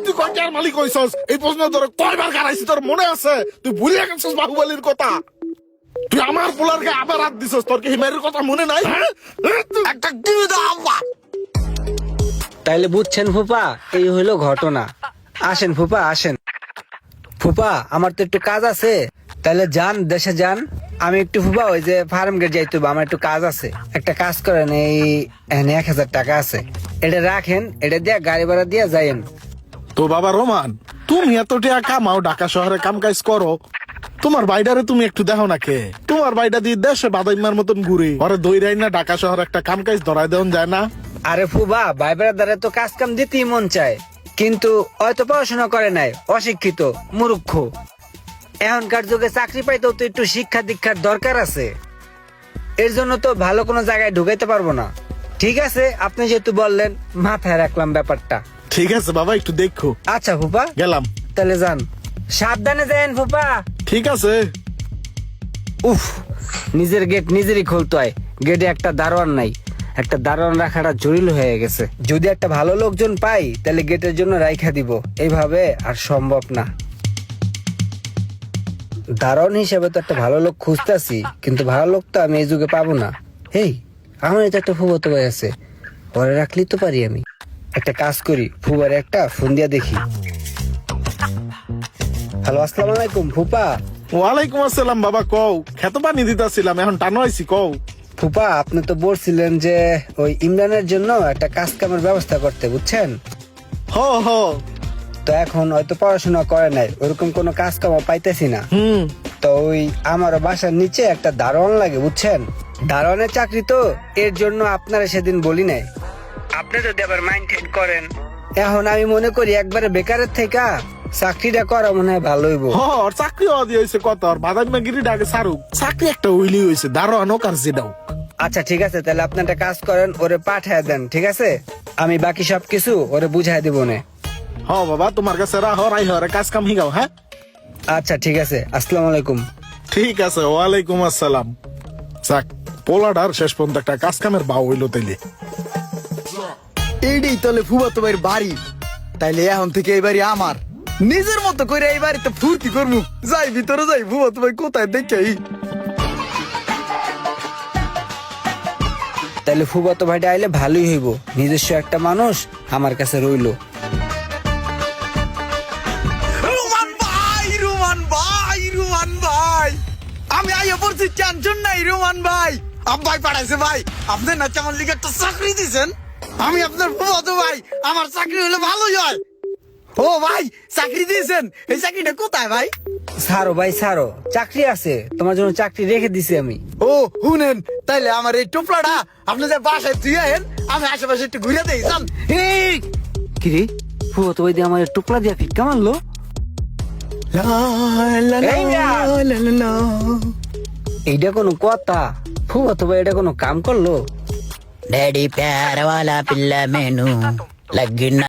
তুই কয়টার মালিক হইছস? এই প্রশ্ন তোর কয়বার কারাইছি তোর মনে আছে? তুই ভুলিয়া গেছিস বাহুবলীর কথা। তুই আমার পোলারকে আবার হাত দিছস, তোর কি হিমারের কথা মনে নাই? একটা দিয়ে দাও। তাইলে বুঝছেন ফুপা, এই হইলো ঘটনা। আসেন ফুপা আসেন। ফুপা আমার তো একটু কাজ আছে, তাহলে যান দেশে যান। আমি একটু ফুপা ওই যে ফার্ম গেট যাইতে হবে, আমার একটু কাজ আছে। একটা কাজ করেন, এই 1000 টাকা আছে, এটা রাখেন, এটা দিয়ে গাড়ি ভাড়া দিয়ে যাইন। তো বাবা রোমান, তুমি এত টাকা কামাও, ঢাকা শহরে কাম কাজ করো, তোমার বাইডারে তুমি একটু দেখো না কে? তোমার বাইডা দিয়ে দেশে বাদাইমার মতন ঘুরে, ওরে দইরাই না ঢাকা শহরে একটা কাম কাজ ধরাই দেওয়া যায় না? আরে ফুবা, ভাই ব্রাদারে তো কাজ কাম দিতেই মন চায়, কিন্তু হয়তো পড়াশোনা করে নাই, অশিক্ষিত মূর্খ। এখনকার যুগে চাকরি পাইতেও তো একটু শিক্ষা দীক্ষার দরকার আছে। এর জন্য তো ভালো কোনো জায়গায় ঢুকাইতে পারবো না। ঠিক আছে, আপনি যেহেতু বললেন, মাথায় রাখলাম ব্যাপারটা। ঠিক আছে বাবা, একটু দেখো। আচ্ছা ফুপা, গেলাম। তাহলে যান, সাবধানে যান ফুপা। ঠিক আছে। উফ, নিজের গেট নিজেরই খুলতে হয়, গেটে একটা দারোয়ান নাই। একটা দারোয়ান রাখাটা জরুরি হয়ে গেছে। যদি একটা ভালো লোকজন পাই তাহলে গেটের জন্য রাইখা দিব, এইভাবে আর সম্ভব না। দারোয়ান হিসেবে তো একটা ভালো লোক খুঁজতেছি, কিন্তু ভালো লোক তো আমি এই যুগে পাবো না। এই, আমার তো একটা ফুবতো ভাই আছে, পরে রাখলেই তো পারি আমি। একটা কাজ করি, ফুবারে একটা ফোন দিয়া দেখি। হ্যালো, আসসালামু আলাইকুম ফুপা। ওয়ালাইকুম আসসালাম বাবা, কও। খেত পানি দিতেছিলাম, এখন টানো আইছি, কও। ফুপা, আপনি তো বলছিলেন যে ওই ইমরানের জন্য একটা কাজ কামের ব্যবস্থা করতে, বুঝছেন? হ হ। তো এখন হয়তো পড়াশোনা করে নাই, ওরকম কোনো কাজ কাম পাইতেছি না। তো ওই আমার বাসার নিচে একটা দারোয়ান লাগে, বুঝছেন? দারোয়ানের চাকরি তো, এর জন্য আপনারা সেদিন বলি নাই। আপনি যদি আবার মাইন্ড হেড করেন, এখন আমি মনে করি একবারে বেকারের থেকে চাকরিটা করা মনে হয় ভালো হইব। ওর চাকরি অদি হয়েছে কত, আর বাদাইমাগিরি ডাকে সারুক, চাকরি একটা উইলি হয়েছে, দারোয়ান হোক আর যেটাও। আচ্ছা ঠিক আছে, তাহলে আপনি একটা কাজ করেন, ওরে পাঠায় দেন, ঠিক আছে? আমি বাকি সবকিছু ওরে বুঝাই দিব না। হ বাবা, তোমার কাছে রাহ, রাই হরে কাজ কাম হিগাও। হ্যাঁ আচ্ছা ঠিক আছে, আসসালামু আলাইকুম। ঠিক আছে, ওয়ালাইকুম আসসালাম। যাক, পোলাডার শেষ পর্যন্ত একটা কাজ কামের বাউ হইলো তাইলে। এইটাই তাহলে ফুবাতো ভাইয়ের বাড়ি। তাইলে এখন থেকে এই বাড়ি আমার, নিজের মতো করে এই বাড়িতে ফুর্তি করবো। যাই ভিতরে যাই, ফুবাতো ভাই কোথায় দেখে। তাহলে ফুবাতো ভাইটা আইলে ভালোই হইব, নিজস্ব একটা মানুষ আমার কাছে রইলো। রোমান ভাই, রোমান ভাই, রোমান ভাই, আমি আইয়া পড়ছি, টেনশন নাই রোমান ভাই। আব্বাই পাঠাইছে ভাই, আপনি না কেমন লিগে একটা চাকরি দিছেন। আমি আপনার ফুবাতো ভাই, আমার চাকরি হলে ভালোই হয়। ও ভাই, চাকরি দিয়েছেন, এই চাকরিটা কোথায় ভাই? ছাড়ো ভাই ছাড়ো, চাকরি আছে, তোমার জন্য চাকরি রেখে দিছি আমি। ও শুনেন, তাইলে আমার এই টোপলাটা আপনাদের বাসায় তুই আমি আশেপাশে একটু ঘুরে দেই, যান। কিরে, ফুবাতো ভাই দিয়ে আমার টুকলা দিয়া ফিটকা মারলো। এই না। এইটা কোনো কথা? ফুবাতো ভাই এটা কোনো কাম করলো? डैडी प्यार वाला पिल्ला मैनू लगी ना